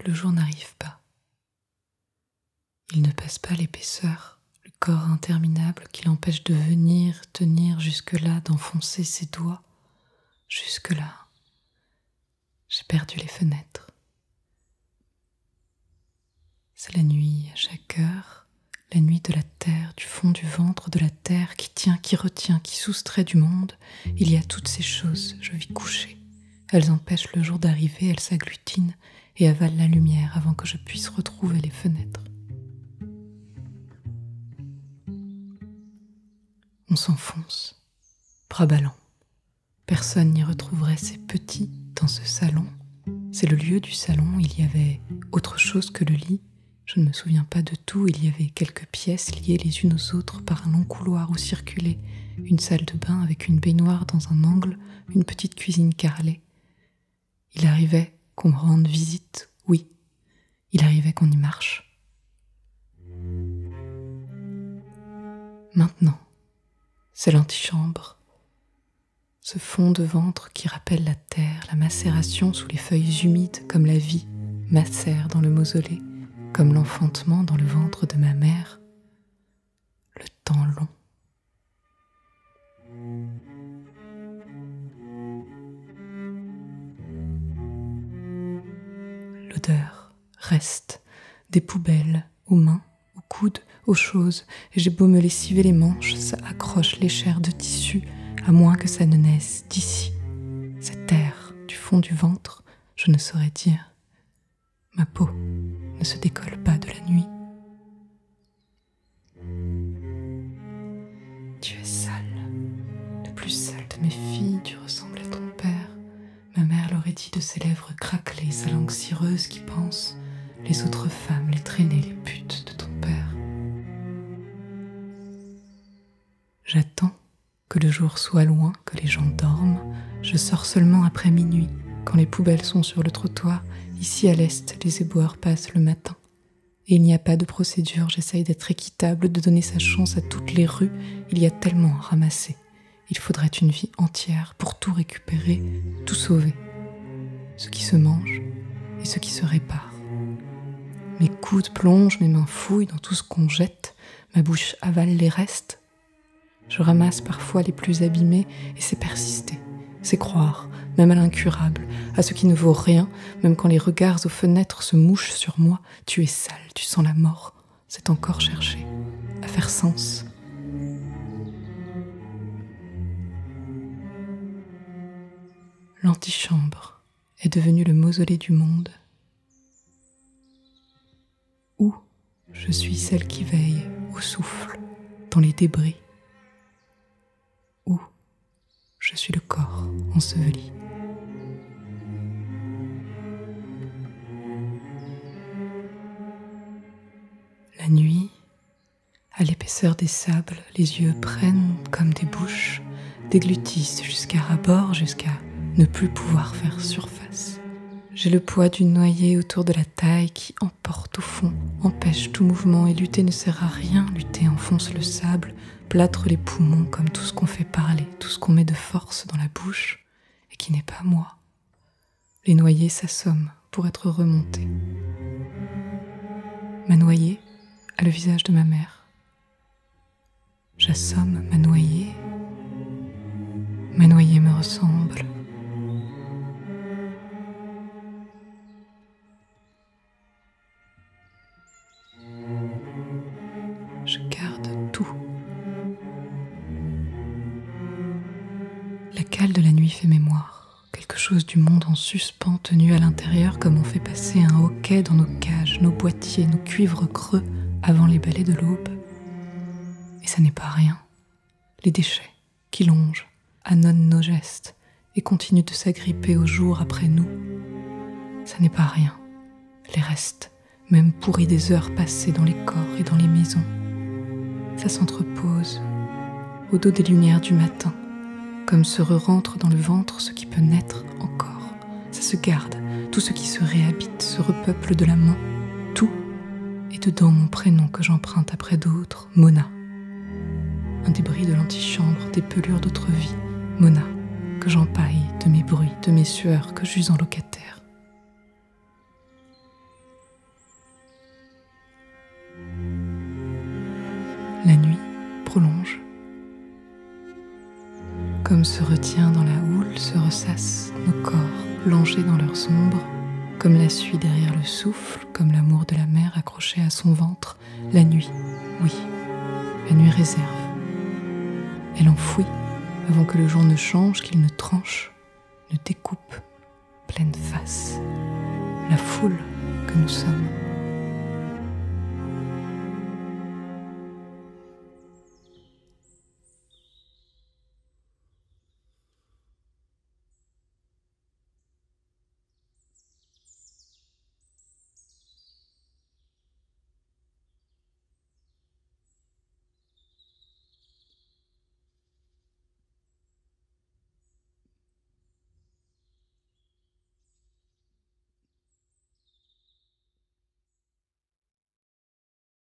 le jour n'arrive pas. Il ne passe pas l'épaisseur, le corps interminable qui l'empêche de venir, tenir jusque-là, d'enfoncer ses doigts. Jusque-là, j'ai perdu les fenêtres. C'est la nuit à chaque heure, la nuit de la terre, du fond du ventre de la terre, qui tient, qui retient, qui soustrait du monde. Il y a toutes ces choses, je vis coucher. Elles empêchent le jour d'arriver, elles s'agglutinent et avalent la lumière avant que je puisse retrouver les fenêtres. On s'enfonce, bras ballants. Personne n'y retrouverait ces petits dans ce salon. C'est le lieu du salon, il y avait autre chose que le lit. Je ne me souviens pas de tout, il y avait quelques pièces liées les unes aux autres par un long couloir où circulait une salle de bain avec une baignoire dans un angle, une petite cuisine carrelée. Il arrivait qu'on me rende visite, oui. Il arrivait qu'on y marche. Maintenant, c'est l'antichambre. Ce fond de ventre qui rappelle la terre, la macération sous les feuilles humides comme la vie macère dans le mausolée, comme l'enfantement dans le ventre de ma mère, le temps long. L'odeur reste des poubelles aux mains, aux coudes, aux choses, et j'ai beau me lessiver les manches, ça accroche les chairs de tissu, à moins que ça ne naisse d'ici. Cette air du fond du ventre, je ne saurais dire. Ma peau ne se décolle pas de la nuit. Tu es sale, la plus sale de mes filles, tu ressembles à ton père. Ma mère l'aurait dit de ses lèvres craquelées, sa langue cireuse qui pense les autres femmes, les traînées, les putes de ton père. J'attends que le jour soit loin, que les gens dorment. Je sors seulement après minuit, quand les poubelles sont sur le trottoir. Ici à l'est, les éboueurs passent le matin. Et il n'y a pas de procédure, j'essaye d'être équitable, de donner sa chance à toutes les rues. Il y a tellement à ramasser. Il faudrait une vie entière pour tout récupérer, tout sauver. Ce qui se mange et ce qui se répare. Mes coudes plongent, mes mains fouillent dans tout ce qu'on jette. Ma bouche avale les restes. Je ramasse parfois les plus abîmés et c'est persister, c'est croire, même à l'incurable, à ce qui ne vaut rien, même quand les regards aux fenêtres se mouchent sur moi. Tu es sale, tu sens la mort, c'est encore chercher, à faire sens. L'antichambre est devenue le mausolée du monde, où je suis celle qui veille au souffle, dans les débris, où je suis le corps enseveli. La nuit, à l'épaisseur des sables, les yeux prennent comme des bouches, déglutissent jusqu'à ras-bord, jusqu'à ne plus pouvoir faire surface. J'ai le poids d'une noyée autour de la taille qui emporte au fond, empêche tout mouvement, et lutter ne sert à rien. Lutter enfonce le sable, plâtre les poumons comme tout ce qu'on fait parler, tout ce qu'on met de force dans la bouche et qui n'est pas moi. Les noyés s'assomment pour être remontés. Ma noyée a le visage de ma mère. J'assomme ma noyée me ressemble. Je garde tout. La cale de la nuit fait mémoire, quelque chose du monde en suspens tenu à l'intérieur comme on fait passer un hoquet dans nos cages, nos boîtiers, nos cuivres creux avant les balais de l'aube. Et ça n'est pas rien. Les déchets qui longent, annonnent nos gestes et continuent de s'agripper au jour après nous. Ça n'est pas rien. Les restes, même pourris des heures passées dans les corps et dans les maisons. Ça s'entrepose au dos des lumières du matin, comme se re-rentre dans le ventre ce qui peut naître encore. Ça se garde, tout ce qui se réhabite, se repeuple de la main, tout est dedans mon prénom que j'emprunte après d'autres, Mona. Un débris de l'antichambre, des pelures d'autres vies, Mona, que j'empaille de mes bruits, de mes sueurs, que j'use en locataire. l'homme se retient dans la houle, se ressasse, nos corps plongés dans leurs ombres, comme la suie derrière le souffle, comme l'amour de la mer accroché à son ventre, la nuit, oui, la nuit réserve. Elle enfouit avant que le jour ne change, qu'il ne tranche, ne découpe, pleine face, la foule que nous sommes.